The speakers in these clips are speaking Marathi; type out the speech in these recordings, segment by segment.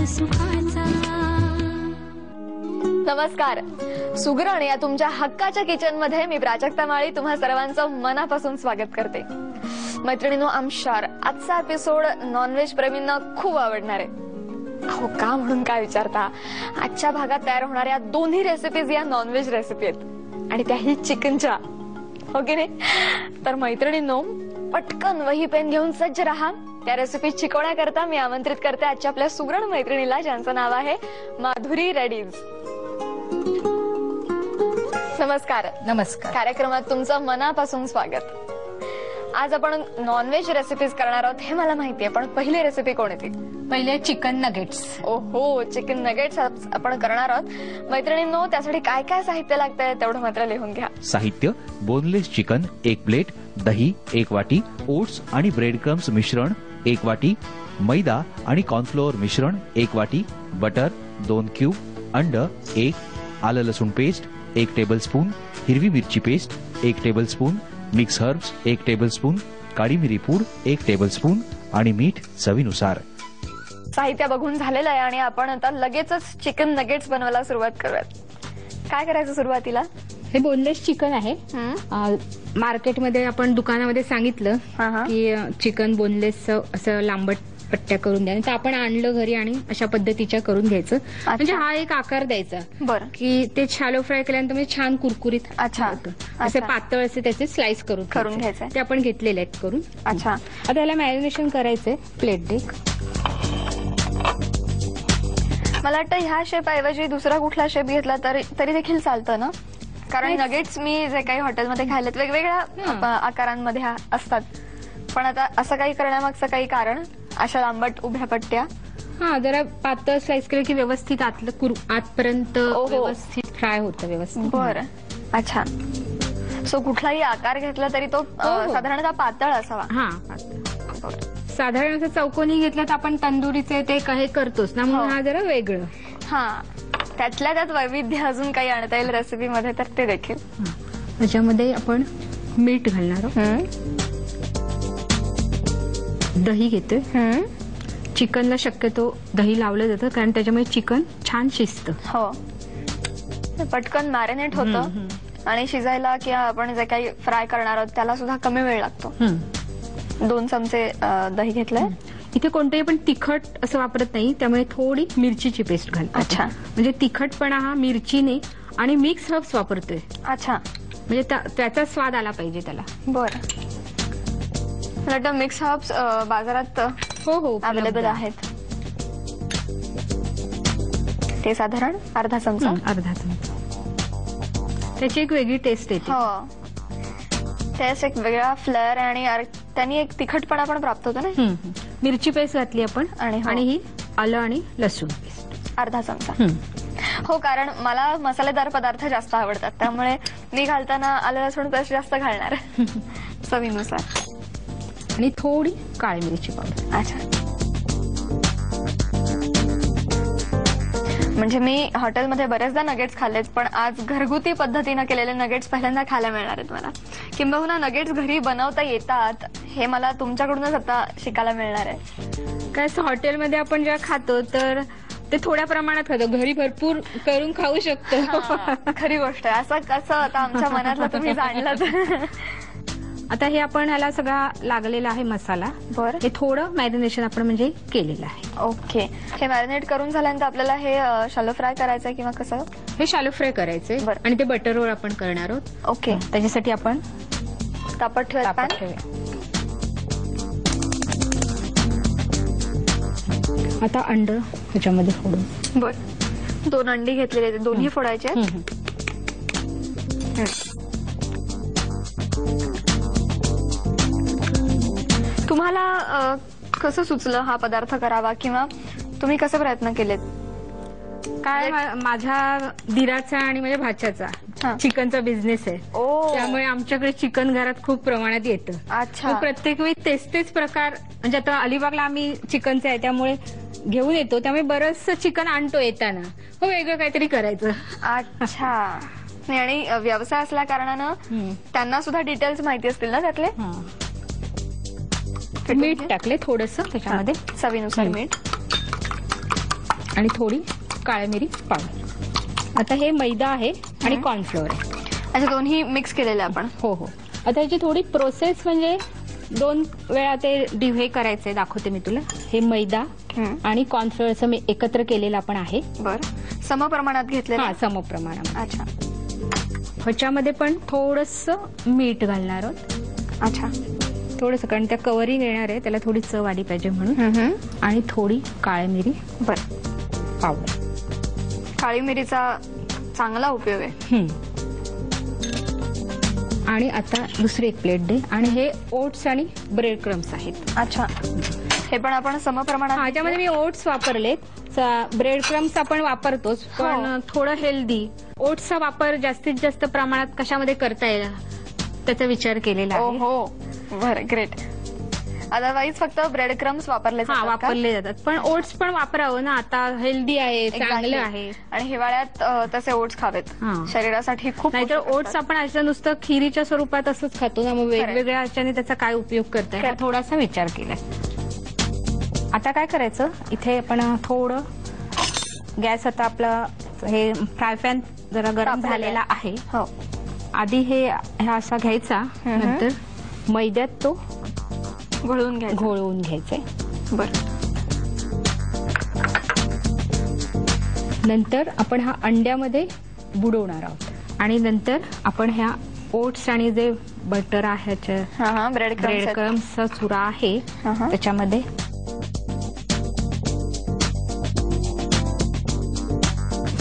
सुखाचा। नमस्कार, सुगरण या तुमच्या हक्काच्या किचन मध्ये मी प्राजक्ता माळी तुम्हा सर्वांचं मनापासून स्वागत करते। मैत्रिणींनो, आम शार आजचा एपिसोड नॉनव्हेज प्रेमींना खूप आवडणार आहे। अहो का म्हणून काय विचारता, आजच्या भागात तयार होणाऱ्या दोन्ही रेसिपीज या नॉनव्हेज रेसिपी आहेत आणि त्याही चिकनच्या, हो की नाही? तर मैत्रिणींनो, पटकन वही पेन घेऊन सज्ज रहा। त्या रेसिपी शिकवण्याकरता मी आमंत्रित करते आजच्या आपल्या सुगरण मैत्रिणीला, ज्यांचं नाव आहे माधुरी रेड्डीज। नमस्कार। नमस्कार। कार्यक्रमात तुमचं मनापासून स्वागत। आज आपण नॉनव्हेज रेसिपीज करणार आहोत हे मला माहिती आहे, पण पहिली रेसिपी कोणती? पहिले चिकन नगेट्स। ओहो, चिकन नगेट्स आपण करणार आहोत। मैत्रिणींनो, त्यासाठी काय काय साहित्य लागतंय तेवढं मात्र लिहून घ्या। साहित्य: बोनलेस चिकन 1 प्लेट, दही 1 वाटी, ओट्स आणि ब्रेड क्रम्स मिश्रण 1 वाटी, मैदा आणि कॉर्नफ्लोअर मिश्रण 1 वाटी, बटर 2 क्यूब, अंड 1, आलं लसूण पेस्ट 1 टेबलस्पून, हिरवी मिरची paste 1 tablespoon, mix herbs 1 tablespoon, काळी मिरी पूड 1 टेबलस्पून आणि मीठ चवीनुसार। साहित्य बघून झालेलं आहे आणि आपण आता लगेचच चिकन नगेट्स बनवायला सुरुवात करूयात। काय करायचं सुरुवातीला? हे बोनलेस चिकन आहे। मार्केटमध्ये आपण दुकानामध्ये सांगितलं की चिकन बोनलेस असं लांबट पट्ट्या करून द्या, तर आपण आणलं घरी आणि अशा पद्धतीच्या करून घ्यायचं। म्हणजे हा एक आकार द्यायचा, बरं, की ते शॅलो फ्राय केल्यानंतर म्हणजे छान कुरकुरीत होतं। असे पातळ असे त्याचे स्लाइस करून घ्यायचे, ते आपण घेतलेले आहेत करून। अच्छा, आता याला मॅरिनेशन करायचंय। प्लेट डेक, मला वाटतं ह्या शेप ऐवजी दुसरा कुठला शेप घेतला तरी देखील चालतं ना? कारण नगेट्स मी जे काही हॉटेलमध्ये खायलेत वेगवेगळ्या आकारांमध्ये असतात, पण आता असं काही करण्यामागचं काही कारण? अशा लांबट उभ्या पट्ट्या जरा पातळ स्लाइस केलं की व्यवस्थित आतपर्यंत व्यवस्थित फ्राय होतं व्यवस्थित। बरं, अच्छा। सो कुठलाही आकार घेतला तरी तो साधारणतः पातळ असावा। साधारण असं चौकोनी घेतलं तर आपण तंदुरीचे ते काही करतोच ना, म्हणून हा जरा वेगळं। त्यातल्या त्यात वैविध्य अजून काही आणता येईल रेसिपी मध्ये तर ते देखील। त्याच्यामध्ये आपण मीठ घालणार आहोत, दही घेतोय। चिकनला शक्यतो दही लावलं जातं कारण त्याच्यामुळे चिकन छान शिजतं। हो, पटकन मॅरिनेट होतं आणि शिजायला किंवा आपण जे काही फ्राय करणार आहोत त्याला सुद्धा कमी वेळ लागतो। 2 चमचे दही घेतलंय। इथे कोणतंही पण तिखट असं वापरत नाही, त्यामुळे थोडी मिरचीची पेस्ट घालतो। अच्छा, म्हणजे तिखटपणा हा मिरचीने आणि मिक्स हर्ब्स वापरतोय। अच्छा, म्हणजे त्याचा स्वाद आला पाहिजे त्याला। बरं, मला वाटतं मिक्स हर्ब्स बाजारात हो अवेलेबल आहेत। ते साधारण अर्धा चमचा। त्याची एक वेगळी टेस्ट येते। हो, त्यास एक वेगळा फ्लेअर आणि त्यांनी एक तिखटपणा पण प्राप्त होतो ना। मिरची पेस्ट घातली आपण आणि ही आलं आणि लसूण पेस्ट अर्धा चमचा। हो, कारण मला मसालेदार पदार्थ जास्त आवडतात, त्यामुळे मी घालताना आलं लसूण पेस्ट जास्त घालणार चवीनुसार। आणि थोडी काळी मिरची पावडर। अच्छा, म्हणजे मी हॉटेलमध्ये बरेचदा नगेट्स खाल्लेत, पण आज घरगुती पद्धतीने केलेले नगेट्स पहिल्यांदा खायला मिळणार आहेत मला। किंबहुना नगेट्स घरी बनवता येतात हे मला तुमच्याकडूनच आता शिकायला मिळणार आहे। काय हॉटेलमध्ये आपण जेव्हा खातो तर ते थोड्या प्रमाणात खातो, घरी भरपूर करून खाऊ शकतो। खरी गोष्ट आहे। असं कसं आता आमच्या मनातलं तुम्ही जाणलं। आता हे आपण ह्याला सगळा लागलेला आहे मसाला। बरं, हे थोडं मॅरिनेशन आपण म्हणजे केलेलं आहे। ओके, हे मॅरिनेट करून झाल्यानंतर आपल्याला हे शॅलो फ्राय करायचंय किंवा कसं? हे शॅलो फ्राय करायचंय आणि ते बटरवर आपण करणार आहोत। ओके, त्याच्यासाठी आपण तापत ठेवूया। आता अंड ह्याच्यामध्ये फोडून। बरं, 2 अंडी घेतलेले, दोन्ही फोडायचे। तुम्हाला कसं सुचलं हा पदार्थ करावा किंवा तुम्ही कसे प्रयत्न केलेत? काय माझ्या दिराचा आणि माझ्या भाच्याचा चिकनचा बिझनेस आहे, त्यामुळे आमच्याकडे चिकन घरात खूप प्रमाणात येतं। अच्छा, प्रत्येक वेळी तेच प्रकार, म्हणजे आता अलिबागला आम्ही चिकनचे आहे त्यामुळे घेऊन येतो, त्यामुळे बरंचसं चिकन आणतो येताना, मग वेगळं काहीतरी करायचं। अच्छा, आणि व्यवसाय असल्या कारणानं त्यांना सुद्धा डिटेल्स माहिती असतील ना त्यातले। मीठ टाकले थोडंसं त्याच्यामध्ये, चवीनुसार मीठ। आणि थोडी काळी मिरी पावडर. आता हे मैदा आहे आणि कॉर्नफ्लोअर आहे. अच्छा, दोन्ही मिक्स केलेले आपण. हो हो. आता याची थोडी प्रोसेस म्हणजे 2 वेळा ते हे करायचंय, दाखवते मी तुला. हे मैदा आणि कॉर्नफ्लोअरचं मी एकत्र केलेलं आपण आहे. बरं, सम प्रमाणात घेतलेलं. हा, सम प्रमाणात. अच्छा. ह्याच्यामध्ये पण थोडंसं मीठ घालणार आहोत. अच्छा, थोडंसं, कारण त्या कवरिंग येणार आहे, त्याला थोडी चव आली पाहिजे म्हणून. आणि थोडी काळी मिरी पावडर. काळी मिरीचा चांगला उपयोग आहे. आणि आता दुसरी एक प्लेट दे. आणि हे ओट्स आणि ब्रेड क्रम्स आहेत. अच्छा, हे पण आपण सम प्रमाणात. ह्याच्यामध्ये मी ओट्स वापरलेत. ब्रेड क्रम्स आपण वापरतोच, पण थोडं हेल्दी. ओट्सचा वापर जास्तीत जास्त प्रमाणात कशामध्ये करता येईल त्याचा विचार केलेला आहे. हो, बरं, ग्रेट. अदरवाईज फक्त ब्रेड क्रम्स वापरले जातात, पण ओट्स पण वापरावं ना. आता हेल्दी आहे, चांगलं आहे. आणि हिवाळ्यात तसे ओट्स खावेत, शरीरासाठी खूप. नाहीतर ओट्स आपण असं नुसतं खिरीच्या स्वरूपात असंच खातो ना, मग वेगवेगळ्या ह्याच्याने त्याचा काय उपयोग करताय, थोडासा विचार केलाय. आता काय करायचं, इथे आपण थोडं गॅस, आता आपला हे फ्राय पॅन जरा गरम झालेला आहे. आधी हे असा घ्यायचा, नंतर मैद्यात तो घोळवून घ्यायचंय. बरं. नंतर आपण हा अंड्यामध्ये बुडवणार आहोत. आणि नंतर आपण ह्या ओट्स आणि जे बटर आहे, ब्रेड क्रम्सचा चुरा आहे, त्याच्यामध्ये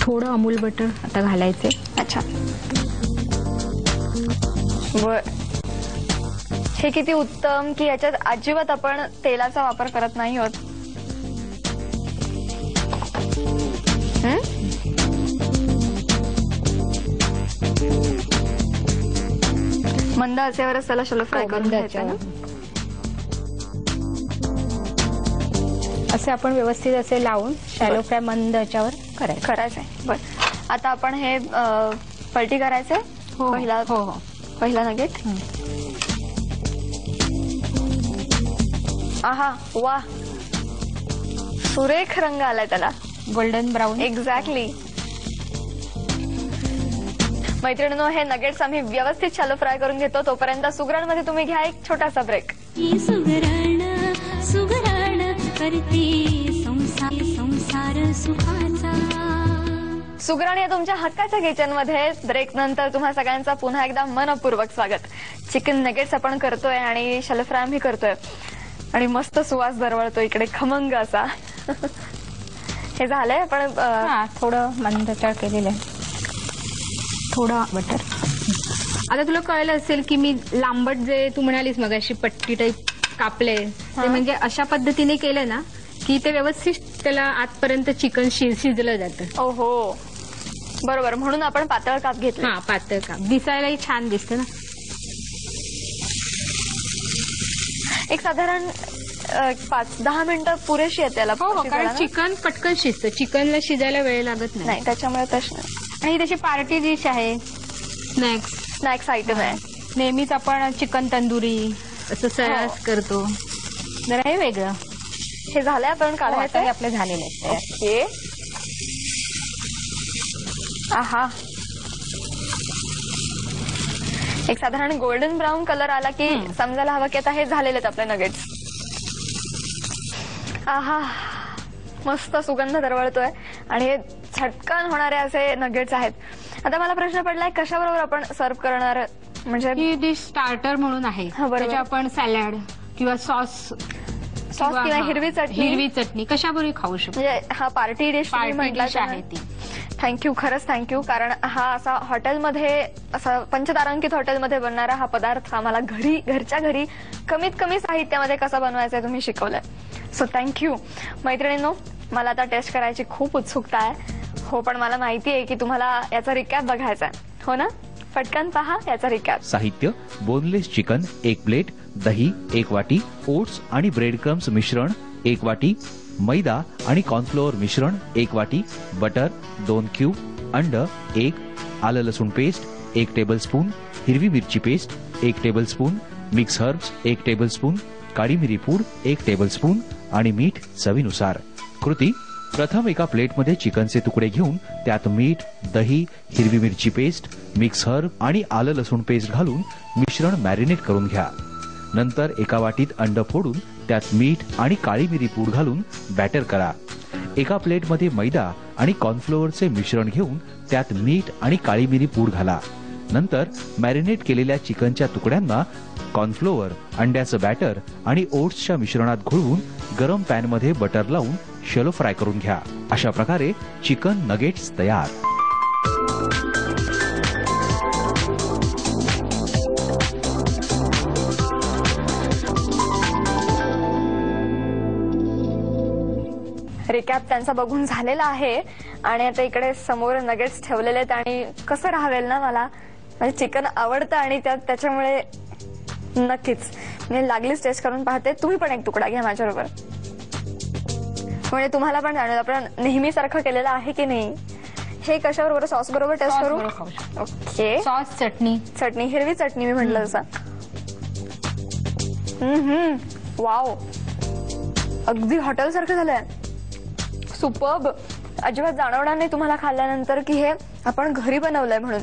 थोडं अमूल बटर आता घालायचे. अच्छा, बर. हे किती उत्तम की याच्यात अजिबात आपण तेलाचा वापर करत नाही आहोत. मंद आचेवरच त्याला शॅलो फ्राय करून घ्यायचं. असे आपण व्यवस्थित असे लावून शॅलो फ्राय मंद याच्यावर करायचंय. बर, आता आपण हे पलटी करायचंय. पहिला नगेट. आहा, वा, सुरेख रंग आलाय त्याला, गोल्डन ब्राऊन. एक्झॅक्टली. मैत्रिणींनो, हे नगेट्स आम्ही व्यवस्थित शॅलो फ्राय करून घेतो. तोपर्यंत सुगरणमध्ये तुम्ही घ्या एक छोटासा ब्रेक. सुगरण या तुमच्या हक्काच्या किचन मध्ये ब्रेक नंतर तुम्हा सगळ्यांचा पुन्हा एकदा मनपूर्वक स्वागत. चिकन नगेट्स आपण करतोय आणि शॅलो फ्राय आम्ही करतोय आणि मस्त सुवास दरवळतो इकडे खमंग असा. हे झालंय. आपण थोडं मंद केलेलं आहे, थोडं बटर. आता तुला कळलं असेल की मी लांबट जे तू म्हणालीस मगाशी पट्टी टाईप कापले, ते म्हणजे अशा पद्धतीने केलं ना की ते व्यवस्थित त्याला आतपर्यंत चिकन शिजलं जातं. ओहो, बरोबर. म्हणून आपण पातळ काप घेतले. पातळ काप दिसायलाही छान दिसतं ना. एक साधारण 5-10 मिनिटं पुरेशी आहे त्याला. कारण चिकन पटकन शिजतं, चिकनला शिजायला वेळ लागत नाही, त्याच्यामुळे प्रश्न. आणि त्याची पार्टी डिश आहे, स्नॅक्स आयटम आहे. नेहमीच आपण चिकन तंदुरी असं सर्रास करतो, जरा हे वेगळं. हे झालंय, आपण काढायचं. हे आपलं झालेलं आहे. ओके. आहा, एक साधारण गोल्डन ब्राऊन कलर आला की समजायला हवं की आता हे झालेले आहेत आपले नगेट्स. आहा, मस्त सुगंध दरवळतोय आणि हे झटकन होणारे असे नगेट्स आहेत. आता मला प्रश्न पडलाय कशाबरोबर आपण सर्व्ह करणार. म्हणजे ही डिश स्टार्टर म्हणून आहे, त्याची आपण सॅलड किंवा सॉस किंवा हिरवी चटणी कशाबरोबर खाऊ शकतो. म्हणजे हा पार्टी डिश म्हटलं आहे ती. थँक्यू, खरंच थँक्यू. कारण हा असा हॉटेलमध्ये, असा पंचतारांकित हॉटेलमध्ये बनणारा हा पदार्थ आम्हाला घरच्या घरी कमीत कमी साहित्यामध्ये कसा बनवायचा तुम्ही शिकवलंय. So thank you. मैत्रिणींनो, मला आता टेस्ट करायची खूप उत्सुकता आहे. हो, पण मला माहिती आहे की तुम्हाला याचा रिकॅप बघायचा आहे, हो ना? पटकन पहा याचा रिकॅप. साहित्य: बोनलेस चिकन 1 प्लेट, दही 1 वाटी, ओट्स आणि ब्रेड क्रम्स मिश्रण 1 वाटी, मैदा आणि कॉर्नफ्लोअर मिश्रण 1 वाटी, बटर 2 क्यूब, अंड 1, आलं लसूण पेस्ट 1 टेबलस्पून, हिरवी मिरची paste 1 tablespoon, mix herbs 1 tablespoon, काळी मिरी पूड 1 टेबलस्पून आणि मीठ चवीनुसार. कृती: प्रथम एका प्लेटमध्ये चिकनचे तुकडे घेऊन त्यात मीठ, दही, हिरवी मिरची पेस्ट, मिक्स हर्ब आणि आलं लसूण पेस्ट घालून मिश्रण मॅरिनेट करून घ्या. नंतर एका वाटीत अंड फोडून त्यात मीठ आणि काळी मिरी पूड घालून बॅटर करा. एका प्लेटमध्ये मैदा आणि कॉर्नफ्लोअरचे मिश्रण घेऊन त्यात मीठ आणि काळी मिरी पूड घाला. नंतर मॅरिनेट केलेल्या चिकनच्या तुकड्यांना कॉर्नफ्लोअर, अंड्याचं बॅटर आणि ओट्सच्या मिश्रणात घोळवून गरम पॅनमध्ये बटर लावून शॅलो फ्राय करून घ्या. अशा प्रकारे चिकन नगेट्स तयार. रिकॅप त्यांचा बघून झालेला आहे आणि आता इकडे समोर नगेट्स ठेवलेले आहेत आणि कसं राहावेल ना, मला म्हणजे चिकन आवडतं आणि त्याच्यामुळे नक्कीच मी लागलीच टेस्ट करून पाहते. तुम्ही पण एक तुकडा घ्या माझ्याबरोबर, म्हणजे तुम्हाला पण जाणवेल आपण नेहमीसारखं केलेलं आहे की नाही. हे कशाबरोबर, सॉस बरोबर टेस्ट करू. ओके, सॉस, चटणी, हिरवी चटणी मी म्हटलं तसं. वाव, अगदी हॉटेल सारखं झालंय. सुपर्ब. अजिबात जाणवणार नाही तुम्हाला खाल्ल्यानंतर की हे आपण घरी बनवलंय म्हणून.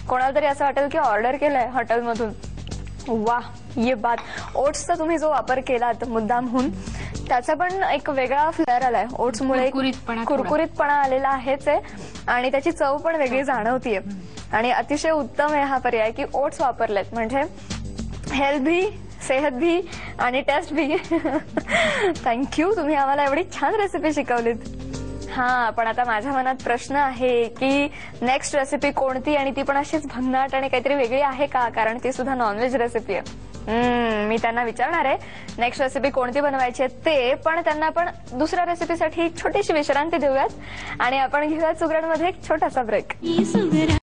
कोणाला तरी असं वाटेल की ऑर्डर केलंय हॉटेलमधून. वा, ये बात. ओट्सचा तुम्ही जो वापर केलात मुद्दामहून, त्याचा पण एक वेगळा फ्लेअर आलाय. ओट्समुळे कुरकुरीतपणा आलेला आहेच आहे आणि त्याची चव पण वेगळी जाणवतीये. आणि अतिशय उत्तम आहे हा पर्याय की ओट्स वापरलेत, म्हणजे हेल्थ भी, सेहत भी आणि टेस्ट भी. थँक्यू, तुम्ही आम्हाला एवढी छान रेसिपी शिकवलीत. हा, पण आता माझ्या मनात प्रश्न आहे की नेक्स्ट रेसिपी कोणती, आणि ती पण अशीच भन्नाट आणि काहीतरी वेगळी आहे का, कारण ती सुद्धा नॉनव्हेज रेसिपी आहे. मी त्यांना विचारणार आहे नेक्स्ट रेसिपी कोणती बनवायची आहे ते, पण त्यांना आपण दुसऱ्या रेसिपीसाठी छोटीशी विश्रांती देऊयात आणि आपण घेऊयात सुगरणमध्ये एक छोटासा ब्रेक.